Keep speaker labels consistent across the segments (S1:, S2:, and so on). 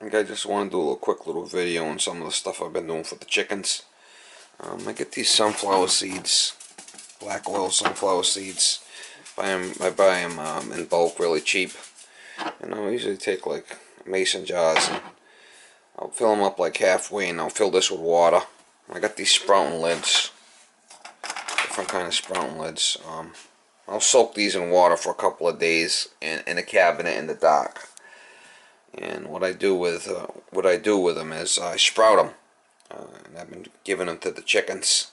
S1: think I just want to do a quick little video on some of the stuff I've been doing for the chickens. I get these sunflower seeds, black oil sunflower seeds. I buy them in bulk, really cheap. And I usually take like mason jars and I'll fill them up like halfway, and I'll fill this with water. I got these sprouting lids, different kind of sprouting lids. I'll soak these in water for a couple of days in a cabinet in the dark. And what I do with them is I sprout them, and I've been giving them to the chickens.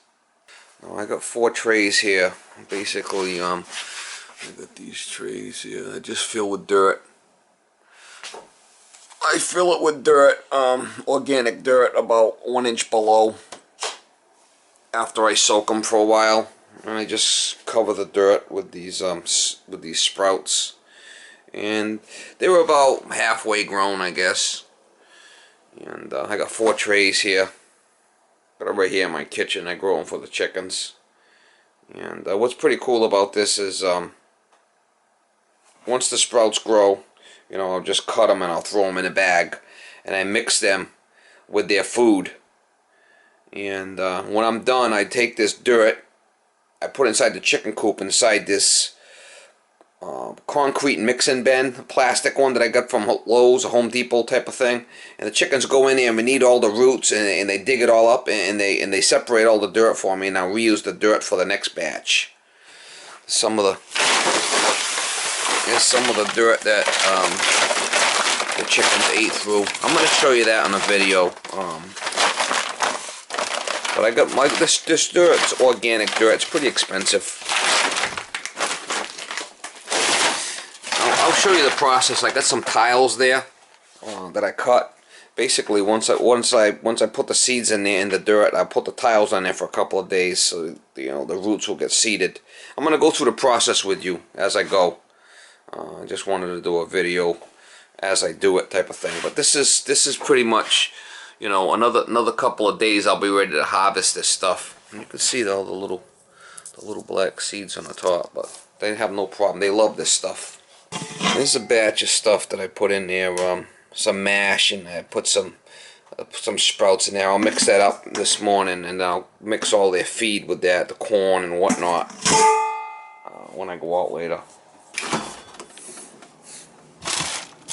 S1: Now I got 4 trays here. Basically, I got these trays here. I just fill with dirt. I fill it with dirt, organic dirt, about 1 inch below. After I soak them for a while, and I just cover the dirt with these sprouts. And they were about halfway grown, I guess. And I got 4 trays here. Got it right here in my kitchen. I grow them for the chickens. And what's pretty cool about this is once the sprouts grow, you know, I'll just cut them and I'll throw them in a bag, and I mix them with their food. And when I'm done, I take this dirt, I put it inside the chicken coop, inside this concrete mixing bin, a plastic one that I got from Lowe's, a Home Depot type of thing. And the chickens go in there and we need all the roots, and they dig it all up, and they separate all the dirt for me, and I'll reuse the dirt for the next batch. Here's some of the dirt that the chickens ate through. I'm going to show you that on a video. But I got this dirt. It's organic dirt. It's pretty expensive. I'll show you the process. I got some tiles there that I cut. Basically, once I put the seeds in there in the dirt, I put the tiles on there for a couple of days, so the roots will get seeded. I'm gonna go through the process with you as I go. I just wanted to do a video as I do it, type of thing. But this is pretty much, you know, another couple of days I'll be ready to harvest this stuff. And you can see all the little black seeds on the top, but they have no problem. They love this stuff. This is a batch of stuff that I put in there, some mash, and I put some sprouts in there. I'll mix that up this morning, and I'll mix all their feed with that, the corn and whatnot, when I go out later.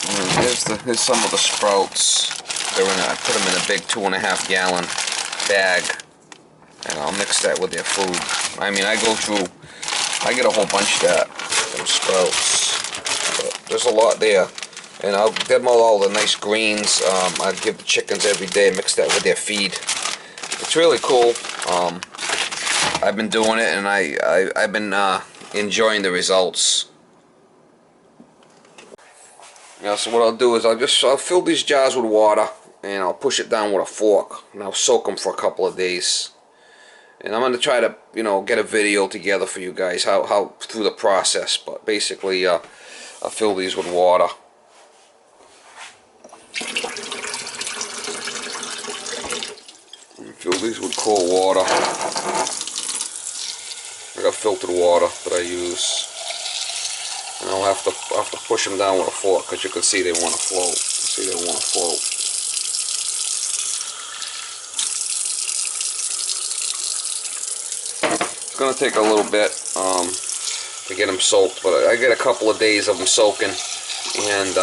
S1: And here's some of the sprouts. They're in I put them in a big 2.5 gallon bag, and I'll mix that with their food. I mean, I get a whole bunch of that, them sprouts. There's a lot there, and I'll give them all the nice greens. I give the chickens every day, mix that with their feed. It's really cool. I've been doing it, and I've been enjoying the results. Yeah, so what I'll do is I'll fill these jars with water, and I'll push it down with a fork, and I'll soak them for a couple of days. And I'm going to try to, you know, get a video together for you guys how through the process. But basically, I'll fill these with water. Fill these with cold water. I got filtered water that I use. And I'll have to push them down with a fork, because you can see they want to float. See, they want to float. It's going to take a little bit to get them soaked, but I get a couple of days of them soaking, and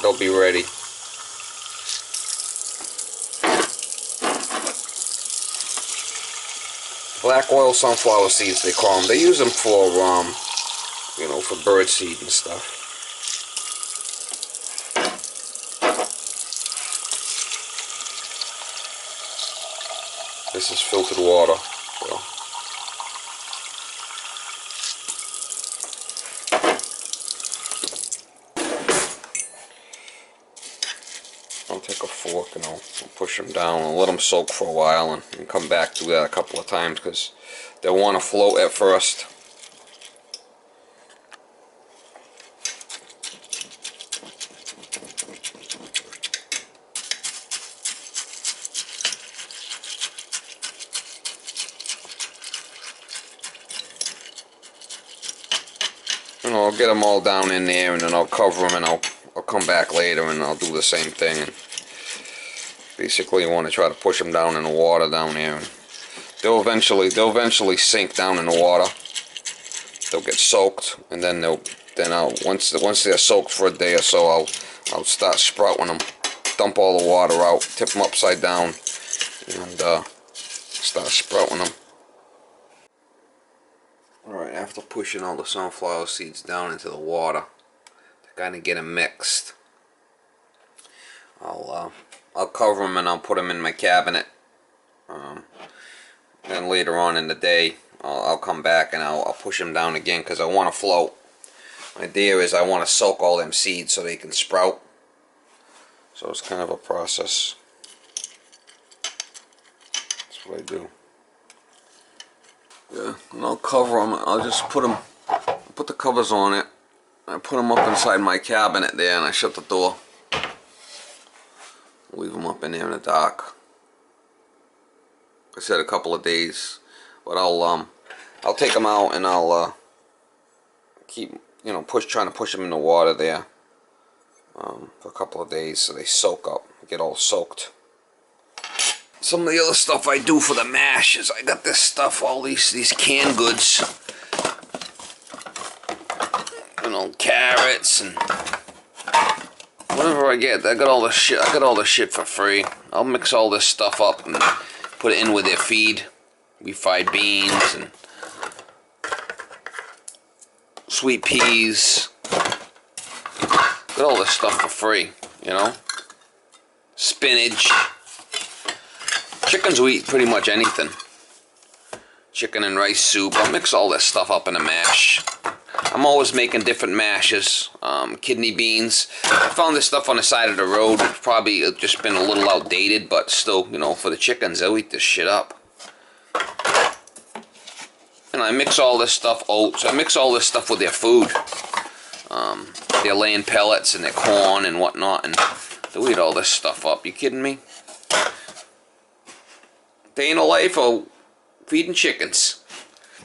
S1: they'll be ready. Black oil sunflower seeds, they call them. They use them for, you know, for bird seed and stuff. This is filtered water. So. I'll take a fork and I'll push them down and let them soak for a while, and come back to that a couple of times, because they'll want to float at first. And I'll get them all down in there, and then I'll cover them, and I'll come back later and I'll do the same thing. And basically, you want to try to push them down in the water down there, and they'll eventually sink down in the water. They'll get soaked, and then once they're soaked for a day or so, I'll start sprouting them. Dump all the water out, tip them upside down, and start sprouting them. Alright, after pushing all the sunflower seeds down into the water to kind of get them mixed, I'll cover them and I'll put them in my cabinet. Then later on in the day, I'll come back and I'll push them down again because I want to float. My idea is I want to soak all them seeds so they can sprout. So it's kind of a process. That's what I do. Yeah, and I'll cover them. I'll just put the covers on it. I put them up inside my cabinet there, and I shut the door. Leave them up in there in the dark. I said a couple of days, but I'll take them out and I'll keep trying to push them in the water there for a couple of days so they soak up, get all soaked. Some of the other stuff I do for the mash is I got this stuff, all these canned goods, carrots and whatever I get. I got all the shit. I got all the shit for free. I'll mix all this stuff up and put it in with their feed. Refried beans and sweet peas. Got all this stuff for free, Spinach. Chickens will eat pretty much anything. Chicken and rice soup. I'll mix all this stuff up in a mash. I'm always making different mashes. Kidney beans. I found this stuff on the side of the road. It's probably just been a little outdated, but still, for the chickens, they'll eat this shit up. And I mix all this stuff, oats. I mix all this stuff with their food. They're laying pellets and their corn and whatnot, and they'll eat all this stuff up. You kidding me? Day in the life of feeding chickens.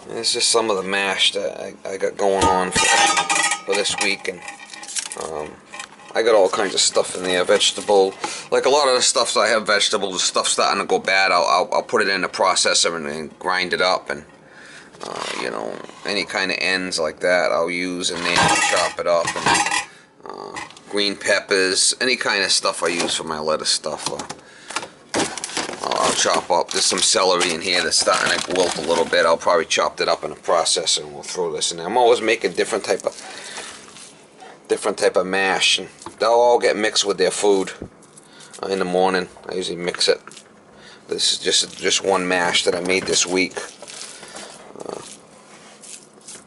S1: This is some of the mash that I got going on for this week, and I got all kinds of stuff in there. Vegetable, like a lot of the stuff I have vegetables, the stuff starting to go bad. I'll put it in the processor and grind it up, and any kind of ends like that I'll use in there and chop it up. And green peppers, any kind of stuff I use for my lettuce stuff. I'll chop up. There's some celery in here that's starting to wilt a little bit. I'll probably chop it up in a processor and we'll throw this in there. I'm always making different type of mash, and they'll all get mixed with their food in the morning. I usually mix it. This is just one mash that I made this week.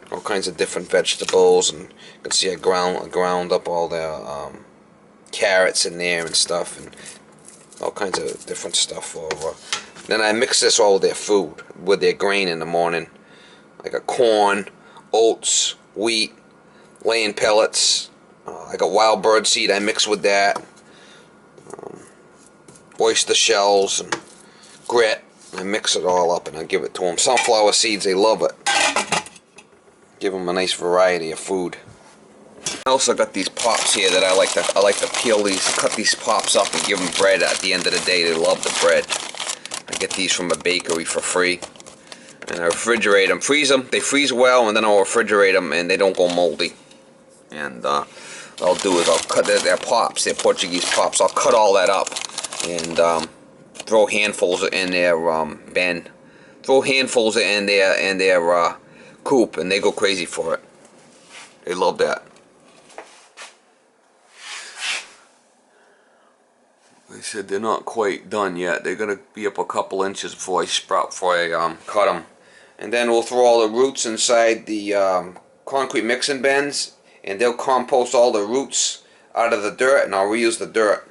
S1: All kinds of different vegetables, and you can see I ground up all the carrots in there and stuff, and all kinds of different stuff over. Then I mix this all with their food, with their grain in the morning. I got corn, oats, wheat, laying pellets. I got wild bird seed I mix with that. Oyster shells and grit. I mix it all up and I give it to them. Sunflower seeds, they love it. Give them a nice variety of food. I also got these pops here that I like to peel these, cut these pops up and give them bread at the end of the day. They love the bread. I get these from a bakery for free. And I refrigerate them, freeze them. They freeze well, and then I'll refrigerate them and they don't go moldy. And what I'll do is I'll cut their pops, their Portuguese pops. I'll cut all that up and throw handfuls in their bin. Throw handfuls in their coop, and they go crazy for it. They love that. They said they're not quite done yet. They're gonna be up a couple inches before I cut them, and then we'll throw all the roots inside the concrete mixing bins, and they'll compost all the roots out of the dirt, and I'll reuse the dirt.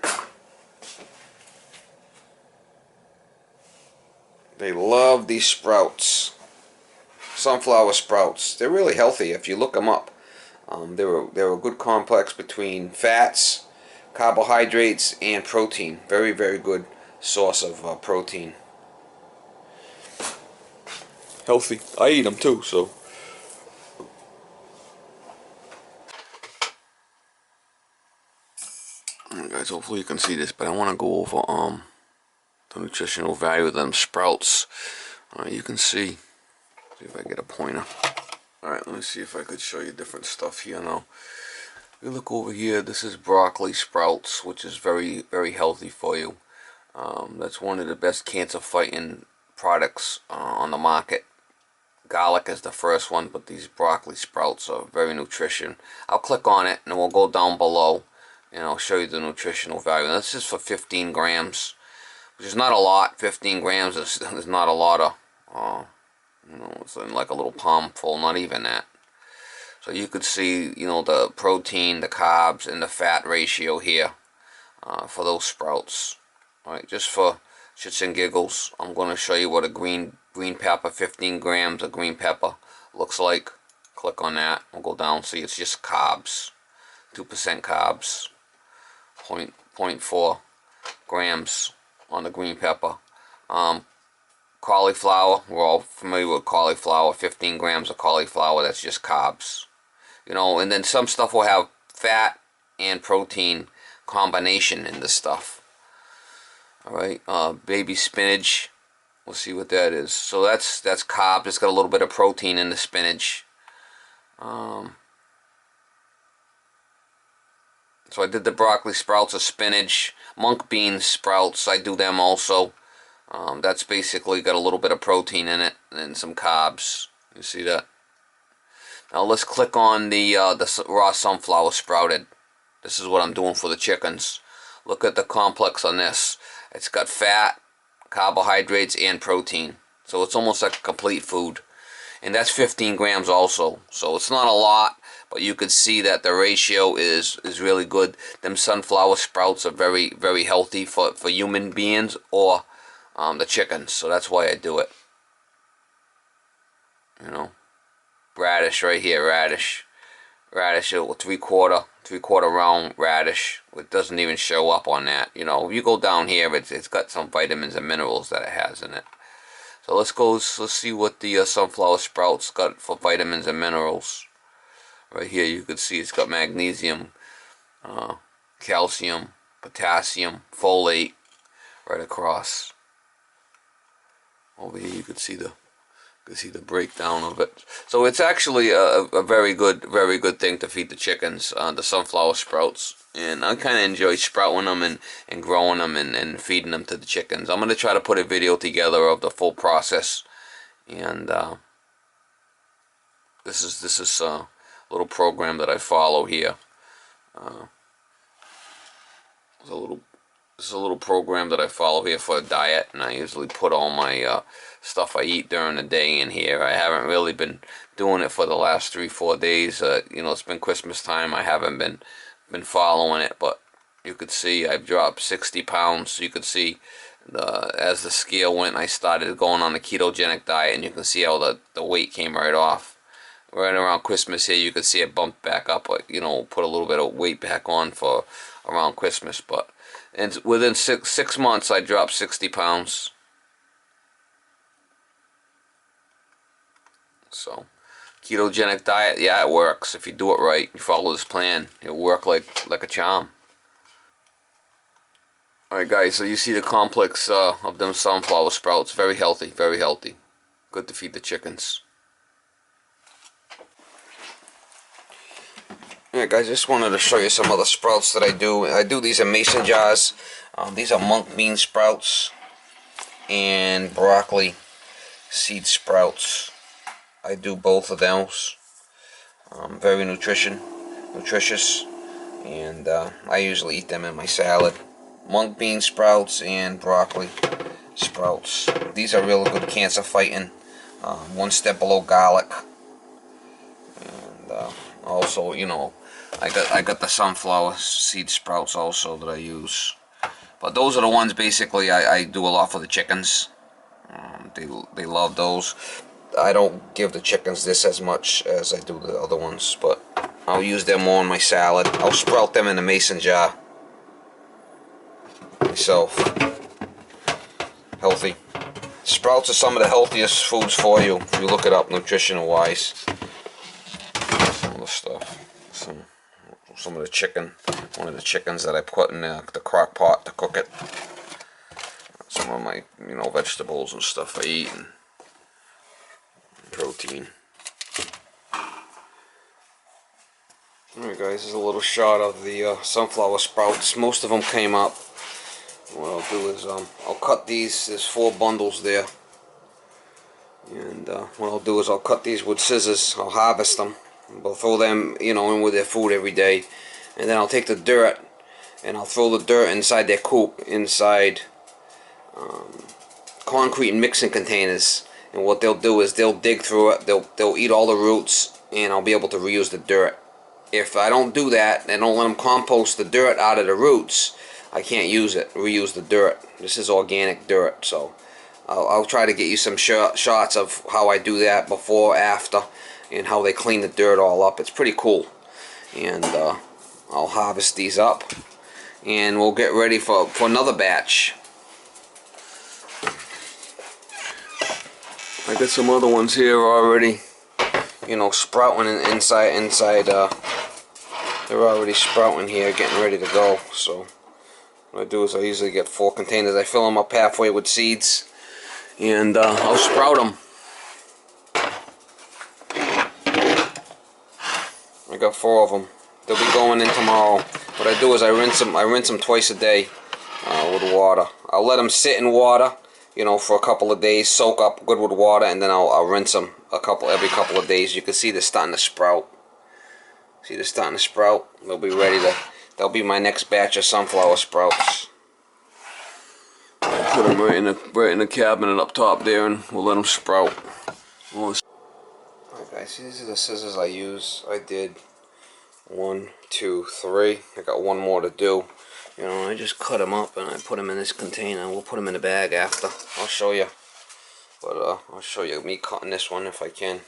S1: They love these sprouts, sunflower sprouts. They're really healthy if you look them up. They're a good complex between fats, carbohydrates, and protein. Very, very good source of protein. Healthy. I eat them too, so. Guys, hopefully you can see this, but I want to go over the nutritional value of them sprouts. You can see if I get a pointer. Alright, let me see if I could show you different stuff here now. You look over here, this is broccoli sprouts, which is very, very healthy for you. That's one of the best cancer fighting products on the market. Garlic is the first one, but these broccoli sprouts are very nutritious. I'll click on it and we'll go down below and I'll show you the nutritional value. Now, this is for 15 grams, which is not a lot. 15 grams is not a lot of, you know, it's like a little palm full, not even that. So you could see, you know, the protein, the carbs, and the fat ratio here for those sprouts. All right, just for shits and giggles, I'm going to show you what a green pepper, 15 grams of green pepper looks like. Click on that. We'll go down. See, it's just carbs, 2% carbs, 0.4 grams on the green pepper. Cauliflower, we're all familiar with cauliflower. 15 grams of cauliflower. That's just carbs. You know, and then some stuff will have fat and protein combination in this stuff. Alright, baby spinach. We'll see what that is. So that's carbs. It's got a little bit of protein in the spinach. So I did the broccoli sprouts of spinach. Monk bean sprouts, I do them also. That's basically got a little bit of protein in it and some carbs. You see that? Now let's click on the raw sunflower sprouted. This is what I'm doing for the chickens. Look at the complex on this. It's got fat, carbohydrates, and protein. So it's almost like a complete food. And that's 15 grams also. So it's not a lot, but you could see that the ratio is really good. Them sunflower sprouts are very, very healthy for human beings or the chickens. So that's why I do it. You know. Radish right here, radish, three quarter round radish. It doesn't even show up on that. You know, if you go down here, it's got some vitamins and minerals that it has in it. So let's see what the sunflower sprouts got for vitamins and minerals. Right here, you can see it's got magnesium, calcium, potassium, folate, right across. Over here, you can see the breakdown of it. So it's actually a very good thing to feed the chickens, the sunflower sprouts. And I kind of enjoy sprouting them and growing them and feeding them to the chickens. I'm going to try to put a video together of the full process. And this is a little program that I follow here. This is a little program that I follow here for a diet, and I usually put all my stuff I eat during the day in here. I haven't really been doing it for the last 3-4 days. You know, it's been Christmas time. I haven't been following it, but you could see I've dropped 60 pounds. You could see as the scale went, I started going on a ketogenic diet, and you can see how the weight came right off. Right around Christmas here, you could see it bumped back up, you know, put a little bit of weight back on for around Christmas, but and within six months, I dropped 60 pounds. So, ketogenic diet, yeah, it works. If you do it right, you follow this plan, it'll work like a charm. Alright guys, so you see the complex of them sunflower sprouts. Very healthy, very healthy. Good to feed the chickens. Alright guys, just wanted to show you some other sprouts that I do. I do these in mason jars. These are monk bean sprouts and broccoli seed sprouts. I do both of those. Very nutritious, and I usually eat them in my salad. Monk bean sprouts and broccoli sprouts. These are real good cancer fighting. One step below garlic. And also, you know, I got the sunflower seed sprouts also that I use. But those are the ones basically I do a lot for the chickens. They love those. I don't give the chickens this as much as I do the other ones, but I'll use them more in my salad. I'll sprout them in a mason jar myself. Healthy. Sprouts are some of the healthiest foods for you if you look it up nutritional wise. Some of the stuff. Some of the chicken one of the chickens that I put in the crock pot to cook it. Some of my, vegetables and stuff I eat, and protein. Alright guys, this is a little shot of the sunflower sprouts. Most of them came up. What I'll do is I'll cut these. There's 4 bundles there. And what I'll do is I'll cut these with scissors. I'll harvest them. I'll throw them, in with their food every day. And then I'll take the dirt and I'll throw the dirt inside their coop, inside concrete mixing containers. And what they'll do is they'll dig through it. They'll eat all the roots, and I'll be able to reuse the dirt. If I don't do that and don't let them compost the dirt out of the roots, I can't reuse the dirt. This is organic dirt, so I'll try to get you some shots of how I do that before, after, and how they clean the dirt all up. It's pretty cool. And I'll harvest these up, and we'll get ready for another batch. I got some other ones here already, sprouting inside. They're already sprouting here, getting ready to go. So what I do is I usually get 4 containers. I fill them up halfway with seeds, and I'll sprout them. I got 4 of them. They'll be going in tomorrow. What I do is I rinse them twice a day with water. I'll let them sit in water, for a couple of days, soak up good with water, and then I'll rinse them every couple of days. You can see they're starting to sprout. See, they're starting to sprout. They'll be ready to. They'll be my next batch of sunflower sprouts. Put them right in the cabinet up top there, and we'll let them sprout. Alright guys, see, these are the scissors I use. I did 1, 2, 3. I got 1 more to do. I just cut them up and I put them in this container. We'll put them in the bag after. I'll show you. But I'll show you me cutting this one if I can.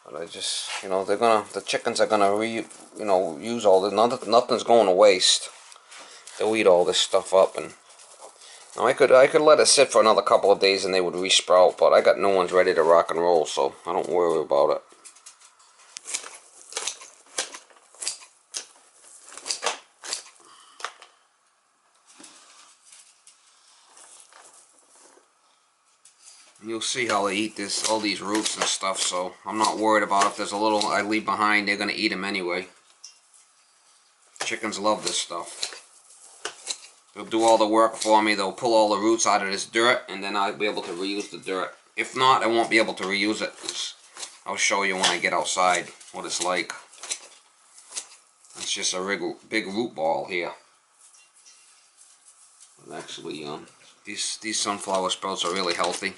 S1: But I just, the chickens are gonna use all this. Nothing's going to waste. They'll eat all this stuff up, and now I could let it sit for another couple of days and they would resprout. But I got new ones ready to rock and roll, so I don't worry about it. You'll see how they eat all these roots and stuff, so I'm not worried about if there's a little I leave behind. They're gonna eat them anyway. Chickens love this stuff. They'll do all the work for me. They'll pull all the roots out of this dirt, and then I'll be able to reuse the dirt. If not, I won't be able to reuse it, because I'll show you when I get outside what it's like. It's just a big root ball here. But actually, these sunflower sprouts are really healthy.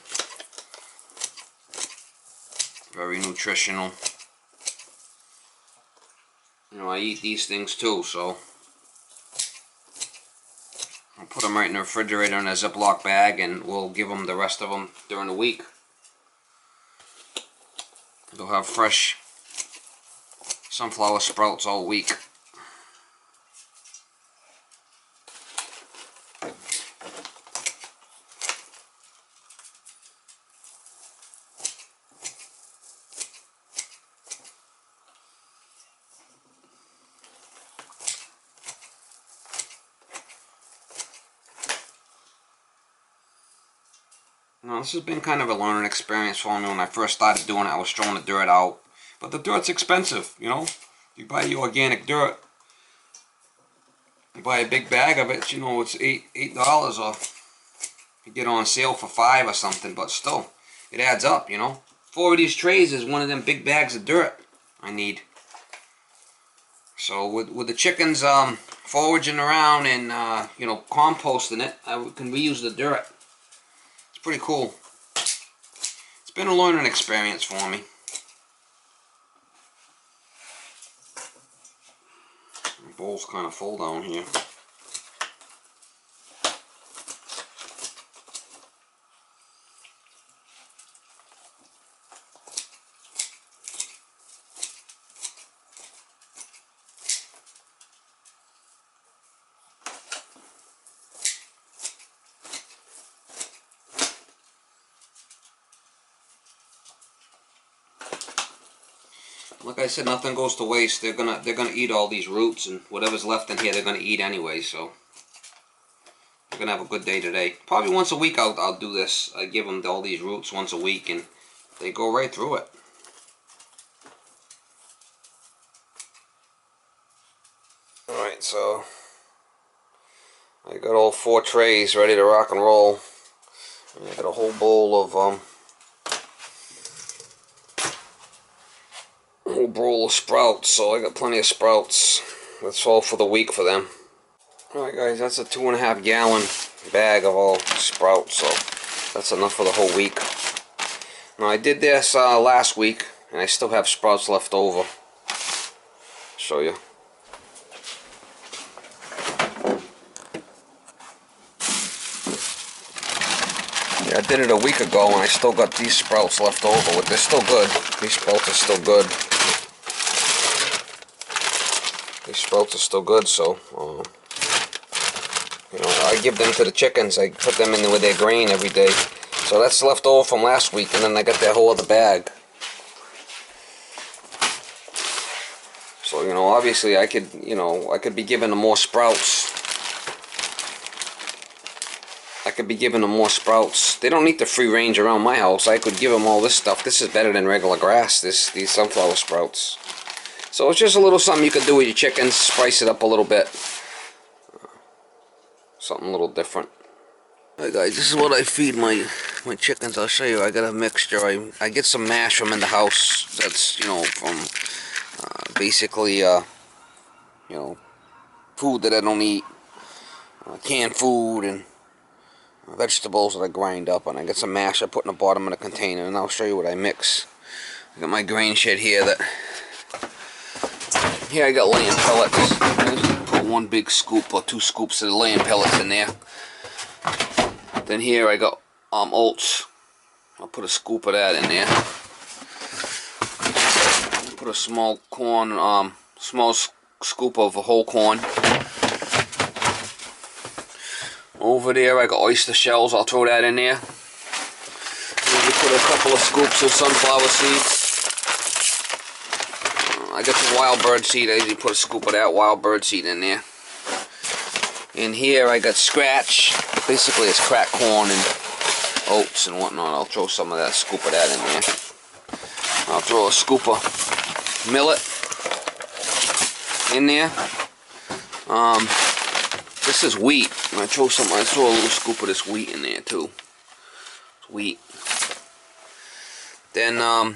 S1: Very nutritional. I eat these things too, so I'll put them right in the refrigerator in a Ziploc bag, and we'll give them the rest of them during the week. They'll have fresh sunflower sprouts all week. Now, this has been kind of a learning experience for me. When I first started doing it, I was throwing the dirt out. But the dirt's expensive, You buy your organic dirt, you buy a big bag of it, it's $8, or you get on sale for $5 or something, but still, it adds up, 4 of these trays is one of them big bags of dirt I need. So with the chickens foraging around and composting it, I can reuse the dirt. Pretty cool. It's been a learning experience for me. The bowl's kind of full down here. Like I said, nothing goes to waste. They're gonna eat all these roots, and whatever's left in here, they're gonna eat anyway. So they're gonna have a good day today. Probably once a week I'll do this. I give them all these roots once a week, and they go right through it. All right, so I got all 4 trays ready to rock and roll. And I got a whole bowl of sprouts, so I got plenty of sprouts. That's all for the week for them. Alright guys, that's a 2.5 gallon bag of all sprouts, so that's enough for the whole week. Now I did this last week, and I still have sprouts left over. Show you. Yeah, I did it a week ago, and I still got these sprouts left over. They're still good. These sprouts are still good. These sprouts are still good, so you know, I give them to the chickens. I put them in with their grain every day. So that's left over from last week, and then I got that whole other bag. So, you know, obviously I could be giving them more sprouts. I could be giving them more sprouts. They don't need the free range around my house. I could give them all this stuff. This is better than regular grass, these sunflower sprouts. So it's just a little something you could do with your chickens. Spice it up a little bit. Something a little different. Alright guys, this is what I feed my chickens. I'll show you. I got a mixture. I get some mash from in the house. That's, you know, from basically, you know, food that I don't eat. Canned food and vegetables that I grind up, and I get some mash I put in the bottom of the container, and I'll show you what I mix. I got my grain shed here here I got laying pellets. I just put 1 big scoop or 2 scoops of the laying pellets in there. Then here I got oats. I'll put a scoop of that in there. Put a small corn, small scoop of whole corn. Over there I got oyster shells. I'll throw that in there. Maybe put a couple of scoops of sunflower seeds. I got the wild bird seed. I usually put a scoop of that wild bird seed in there. In here I got scratch. Basically it's cracked corn and oats and whatnot. I'll throw some of that, scoop of that in there. I'll throw a scoop of millet in there. This is wheat. I throw a little scoop of this wheat in there too. It's wheat. Then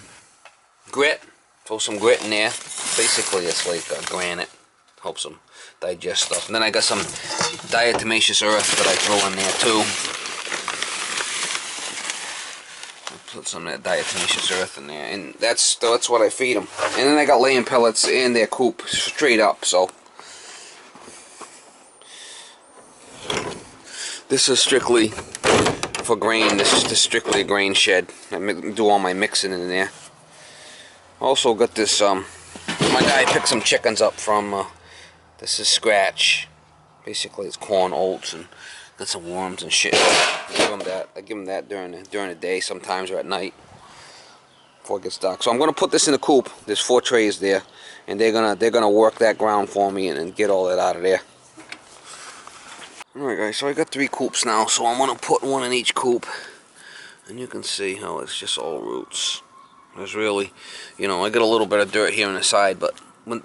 S1: grit. Throw some grit in there. Basically it's like granite. Helps them digest stuff. And then I got some diatomaceous earth that I throw in there too. I'll put some of that diatomaceous earth in there, and that's what I feed them. And then I got laying pellets in their coop straight up. So this is strictly for grain. This is just strictly a grain shed. I do all my mixing in there. Also got this, my guy picked some chickens up from, this is scratch. Basically it's corn, oats, and got some worms and shit. I give them that during the day sometimes, or at night before it gets dark. So I'm gonna put this in the coop. There's 4 trays there, and they're gonna work that ground for me and get all that out of there. Alright guys, so I got 3 coops now, so I'm gonna put 1 in each coop, and you can see how it's just all roots. There's really, you know, I got a little bit of dirt here on the side, but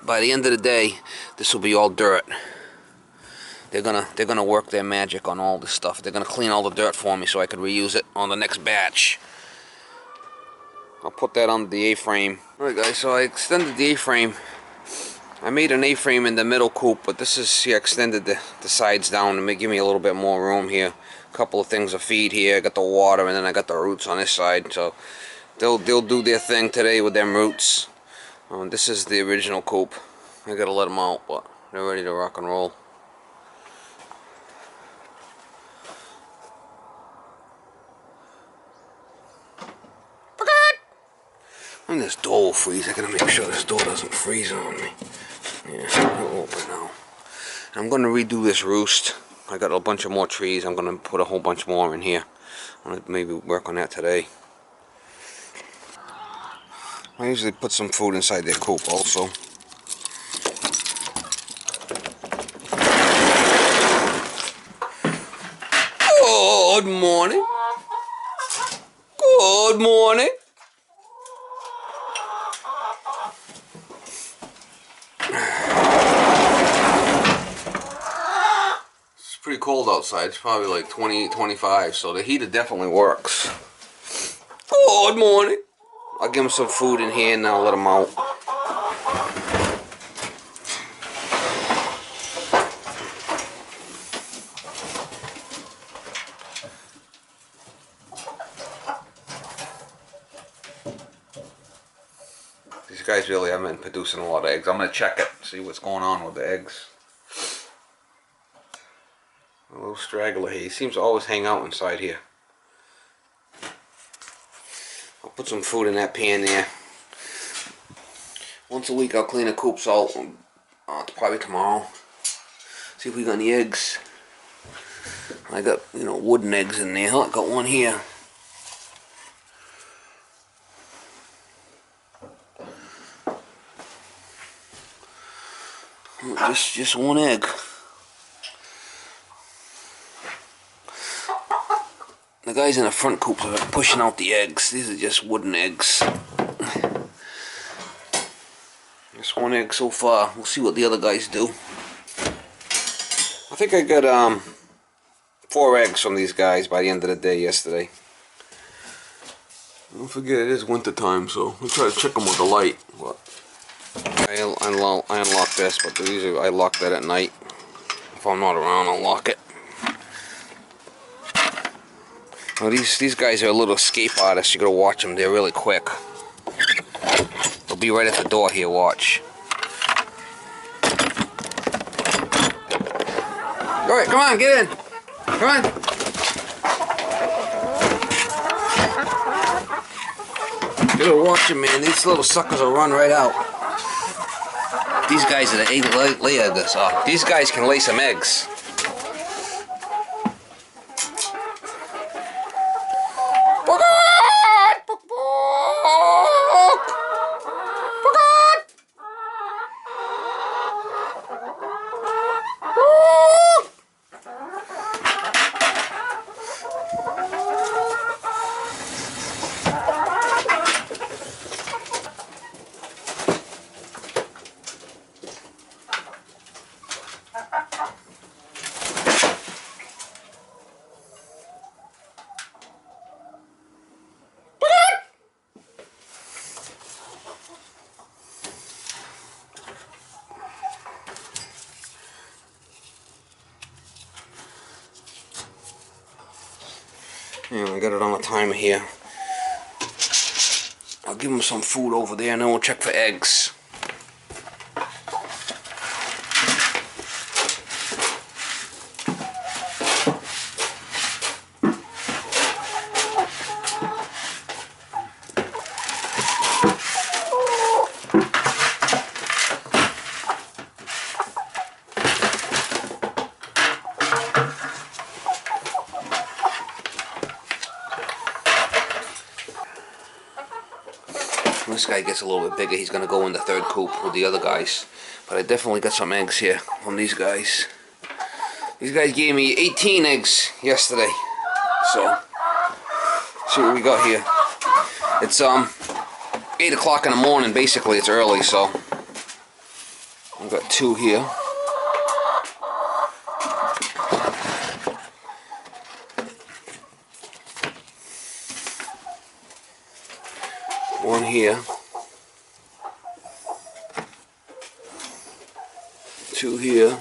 S1: by the end of the day, this will be all dirt. They're gonna work their magic on all this stuff. They're gonna clean all the dirt for me so I can reuse it on the next batch. I'll put that on the A-frame. Alright guys, so I extended the A-frame. I made an A-frame in the middle coop, but this is, I extended the sides down to give me a little bit more room here. A couple of things of feed here. I got the water, and then I got the roots on this side. So they'll do their thing today with them roots. This is the original coop. I gotta let them out, but they're ready to rock and roll. And this door will freeze. I gotta make sure this door doesn't freeze on me. Yeah, it'll open now. I'm gonna redo this roost. I got a bunch of more trees. I'm gonna put a whole bunch more in here. I'm gonna maybe work on that today. I usually put some food inside their coop also. Good morning. Good morning. It's pretty cold outside. It's probably like 28, 25, so the heater definitely works. Good morning. I'll give them some food in here and I'll let them out. These guys really haven't been producing a lot of eggs. I'm going to check it, see what's going on with the eggs. A little straggler here. He seems to always hang out inside here. I'll put some food in that pan there. Once a week I'll clean the coops out. It's probably tomorrow. See if we got any eggs. I got, you know, wooden eggs in there. I got one here. Just one egg. The guys in the front coops are pushing out the eggs. These are just wooden eggs. Just one egg so far. We'll see what the other guys do. I think I got 4 eggs from these guys by the end of the day yesterday. Don't forget it is winter time, so we'll try to check them with the light. But I unlock this, but usually I lock that at night. If I'm not around, I'll lock it. Well, these guys are a little escape artists. You gotta watch them. They're really quick. They'll be right at the door here. Watch. All right, come on, get in. Come on. You gotta watch them, man. These little suckers will run right out. These guys are the 8 lay eggers. These guys can lay some eggs. Yeah, I got it on a timer here. I'll give them some food over there and then we'll check for eggs. This guy gets a little bit bigger, he's going to go in the 3rd coop with the other guys. But I definitely got some eggs here from these guys. These guys gave me 18 eggs yesterday. So, see what we got here. It's 8 o'clock in the morning, basically. It's early, so I've got 2 here. One here. 2 here.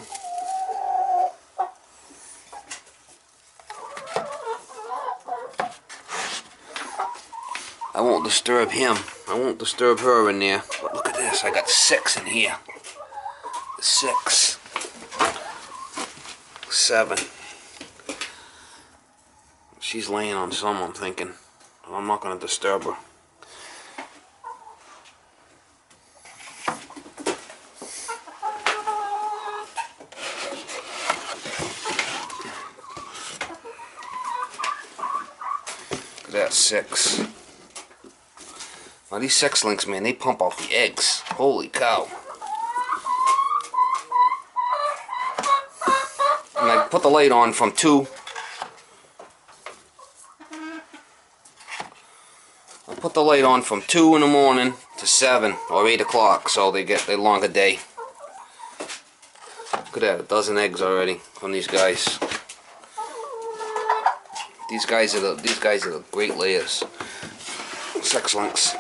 S1: I won't disturb him. I won't disturb her in there. But look at this. I got 6 in here. 6. 7. She's laying on some, I'm thinking. I'm not going to disturb her. That's 6. Now these sex links, man, they pump out the eggs. Holy cow. And I put the light on from 2. I put the light on from 2 in the morning to 7 or 8 o'clock, so they get a longer day. Look at that, 12 eggs already from these guys. These guys are the great layers. Sex links.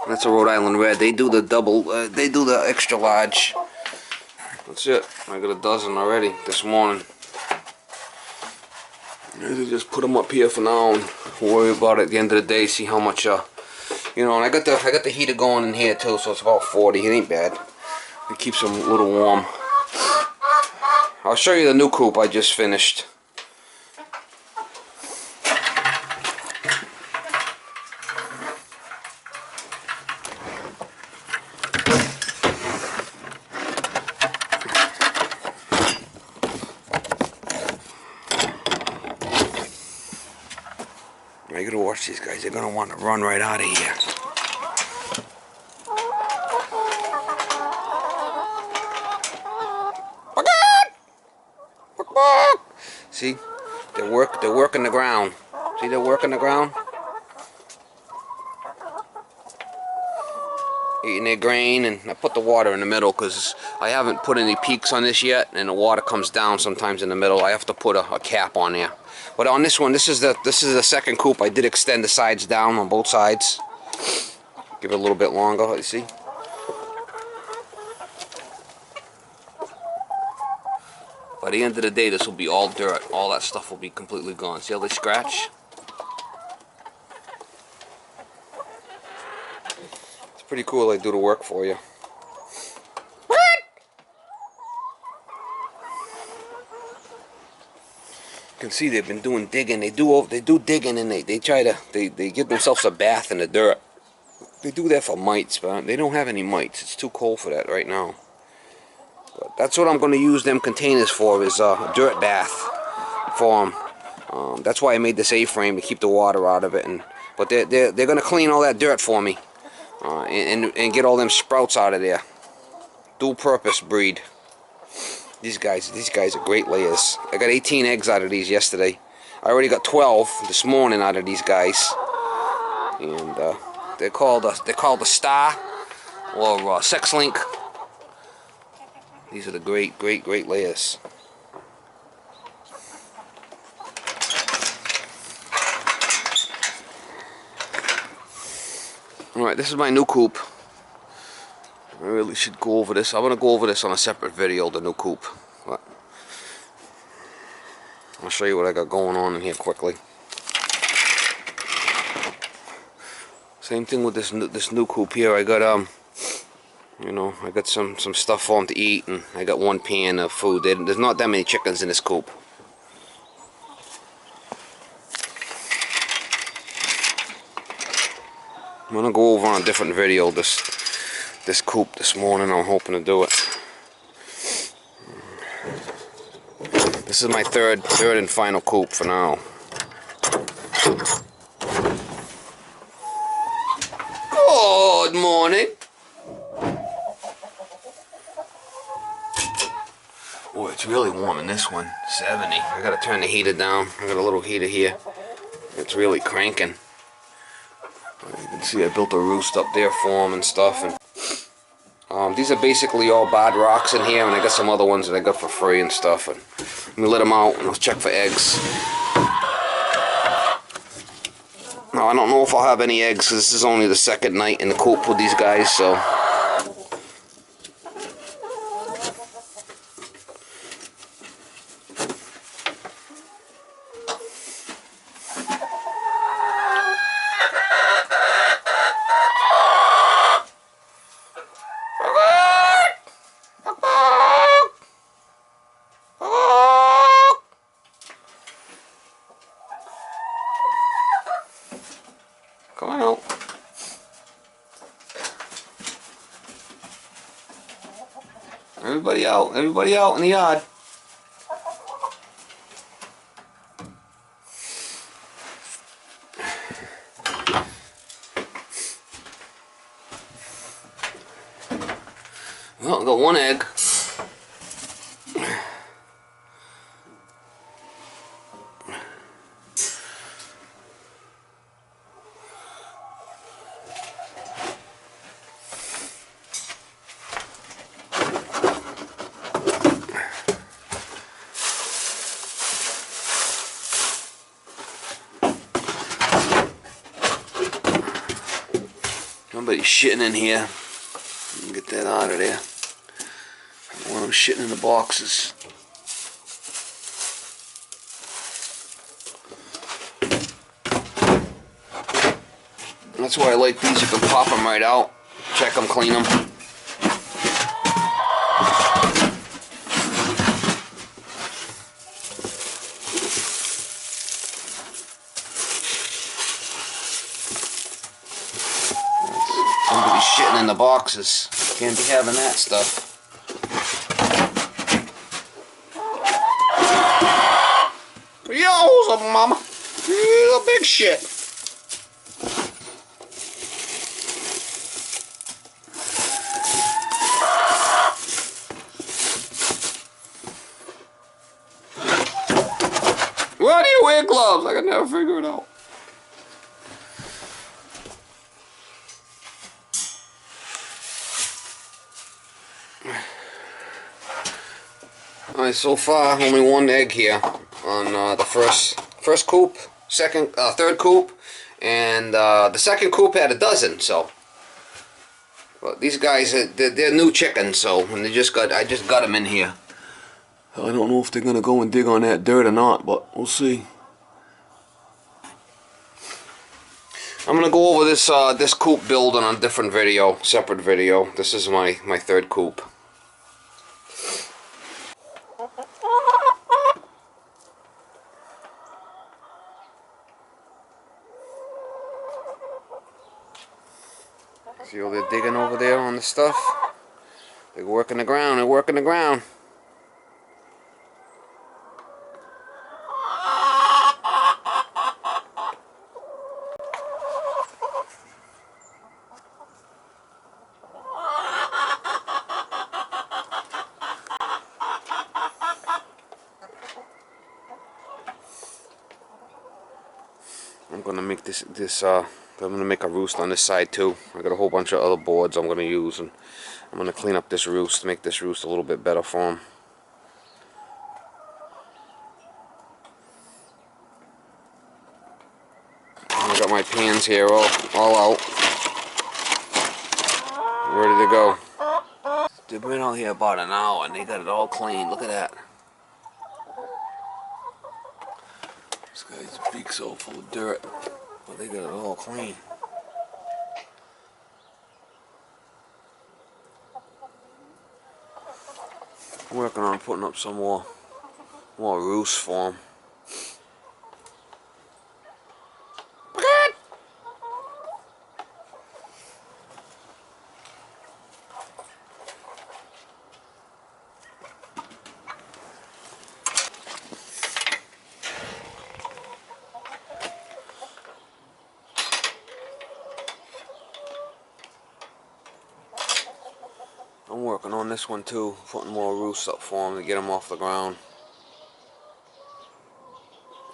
S1: That's a Rhode Island red. They do the double. They do the extra large. That's it. I got a dozen already this morning. I just put them up here for now and worry about it at the end of the day. See how much, you know. And I got the heater going in here too, so it's about 40. It ain't bad. It keeps them a little warm. I'll show you the new coop I just finished. I gotta watch these guys. They're gonna want to run right out of here. See, they're working the ground. See, they're working the ground. Eating their grain, and I put the water in the middle because I haven't put any peaks on this yet, and the water comes down sometimes in the middle. I have to put a cap on there. But on this one, this is the second coop. I did extend the sides down on both sides. Give it a little bit longer. You see. By the end of the day, this will be all dirt. All that stuff will be completely gone. See how they scratch? It's pretty cool. They do the work for you. You can see they've been doing digging. They do digging, and they try to they give themselves a bath in the dirt. They do that for mites, but they don't have any mites. It's too cold for that right now. But that's what I'm going to use them containers for, is a dirt bath for them. That's why I made this A-frame, to keep the water out of it. But they're going to clean all that dirt for me and get all them sprouts out of there. Dual purpose breed. These guys are great layers. I got 18 eggs out of these yesterday. I already got 12 this morning out of these guys, and they're called the Star or Sex Link. These are the great layers. All right, this is my new coop. I really should go over this. I'm going to go over this on a separate video, the new coop. But I'll show you what I got going on in here quickly. Same thing with this new coop here. I got you know, I got some stuff for them to eat, and I got one pan of food. There's not that many chickens in this coop. I'm gonna go over on a different video this coop this morning. I'm hoping to do it. This is my third and final coop for now. Good morning. Boy, it's really warm in this one. 70. I gotta turn the heater down. I got a little heater here. It's really cranking. You can see I built a roost up there for them and stuff. And these are basically all bad rocks in here, and I got some other ones that I got for free and stuff. And let me let them out, and I'll check for eggs. Now, I don't know if I'll have any eggs, because this is only the second night in the coop with these guys, so. Come on out. Everybody out in the yard. Oh, I got one egg. Somebody's shitting in here. Get that out of there. I don't want them shitting in the boxes. That's why I like these. You can pop them right out. Check them, clean them. Somebody's shitting in the boxes. Can't be having that stuff. Yo, what's up, mama? You're a big shit. Why do you wear gloves? I can never figure it out. Alright, so far only one egg here on the first coop, third coop, and the second coop had a dozen. So, but these guys they're new chickens, so and I just got them in here. I don't know if they're gonna go and dig on that dirt or not, but we'll see. I'm gonna go over this this coop build on a different video, separate video. This is my third coop. See all they're digging over there on the stuff? They're working the ground, they're working the ground. I'm gonna make I'm gonna make a roost on this side too. I got a whole bunch of other boards I'm gonna use, and I'm gonna clean up this roost, make this roost a little bit better for them. I got my pans here all out, ready to go. They've been out here about an hour and they got it all clean. Look at that. This guy's beak's so full of dirt, but they got it all clean. I'm working on putting up some more roosts for them. I'm working on this one too, putting more roofs up for them to get them off the ground.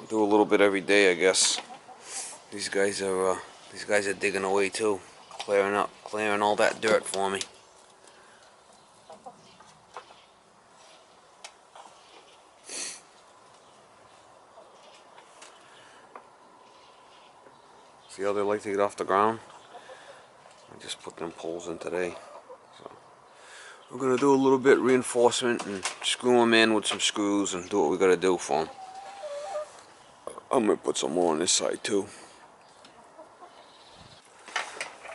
S1: Do a little bit every day, I guess. These guys are digging away too, clearing all that dirt for me. See how they like to get off the ground? I just put them poles in today. So we're gonna do a little bit reinforcement and screw them in with some screws and do what we gotta do for them. I'm gonna put some more on this side too.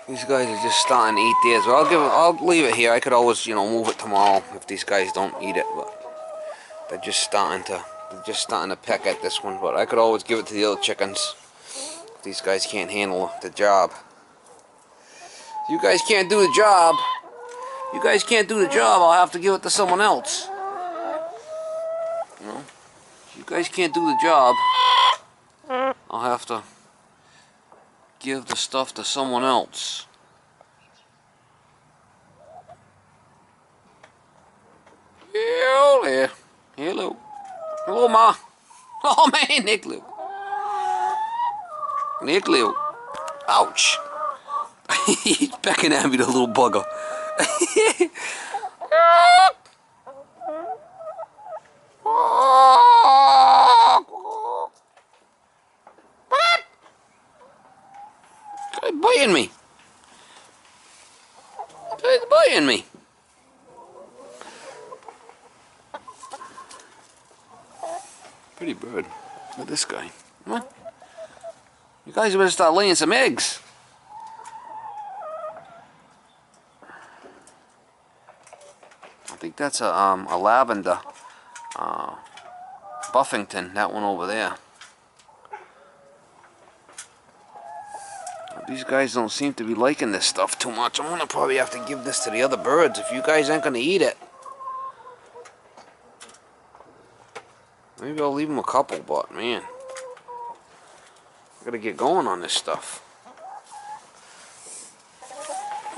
S1: These guys are just starting to eat theirs. Well, I'll leave it here. I could always, move it tomorrow if these guys don't eat it. But they're just starting to peck at this one. But I could always give it to the other chickens if these guys can't handle the job. If you guys can't do the job, I'll have to give it to someone else. If you guys can't do the job, I'll have to give the stuff to someone else. Hello there. Hello. Hello, Ma. Oh, man, Nick Lou. Nick Lou. Ouch. He's pecking at me, the little bugger. He's biting me. He's biting me. Pretty bird. Look at this guy. Come on. You guys better start laying some eggs. I think that's a lavender Buffington, that one over there. These guys don't seem to be liking this stuff too much. I'm gonna probably have to give this to the other birds if you guys aren't gonna eat it. Maybe I'll leave them a couple, but man, I gotta get going on this stuff.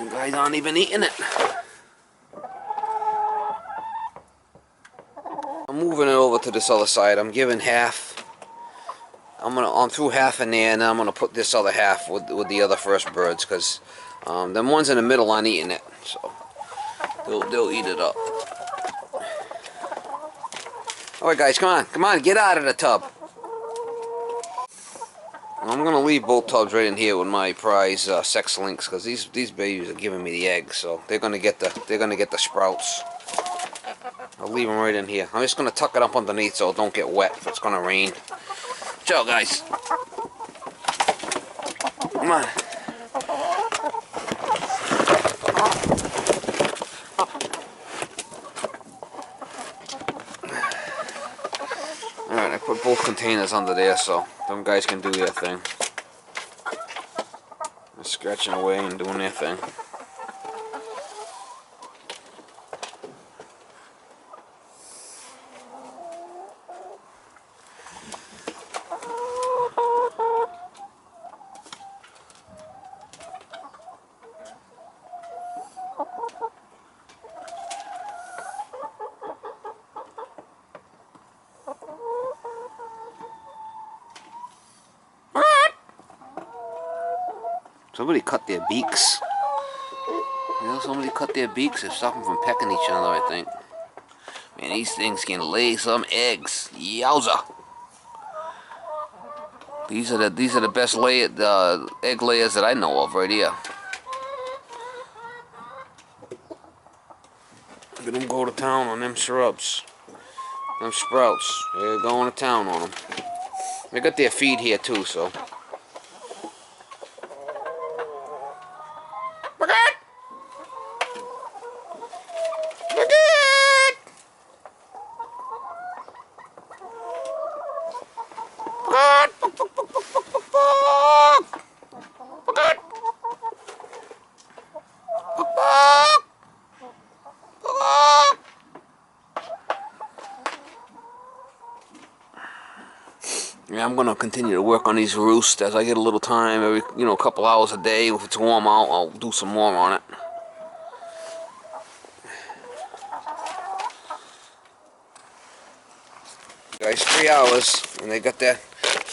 S1: You guys aren't even eating it. I'm moving it over to this other side. I'm giving half. I'm through half in there, and then I'm gonna put this other half with the other first birds, because them ones in the middle aren't eating it, so they'll eat it up. All right, guys, come on, get out of the tub. I'm gonna leave both tubs right in here with my prize sex links, because these babies are giving me the eggs, so they're gonna get the sprouts. I'll leave them right in here. I'm just gonna tuck it up underneath so it don't get wet if it's gonna rain. Ciao, guys. Come on. Alright, I put both containers under there so them guys can do their thing. They're scratching away and doing their thing. Somebody cut their beaks. You know, somebody cut their beaks and stop them from pecking each other, I think. Man, these things can lay some eggs. Yowza! These are the best egg layers that I know of right here. Look at them go to town on them shrubs. Them sprouts. They're going to town on them. They got their feed here too, so. Yeah, I'm gonna continue to work on these roosts as I get a little time. Every a couple hours a day. If it's warm out, I'll do some more on it. Guys, 3 hours, and they got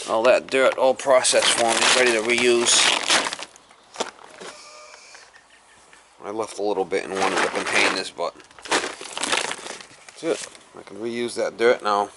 S1: all that dirt all processed for me, ready to reuse. I left a little bit in one of the containers, but that's it. I can reuse that dirt now.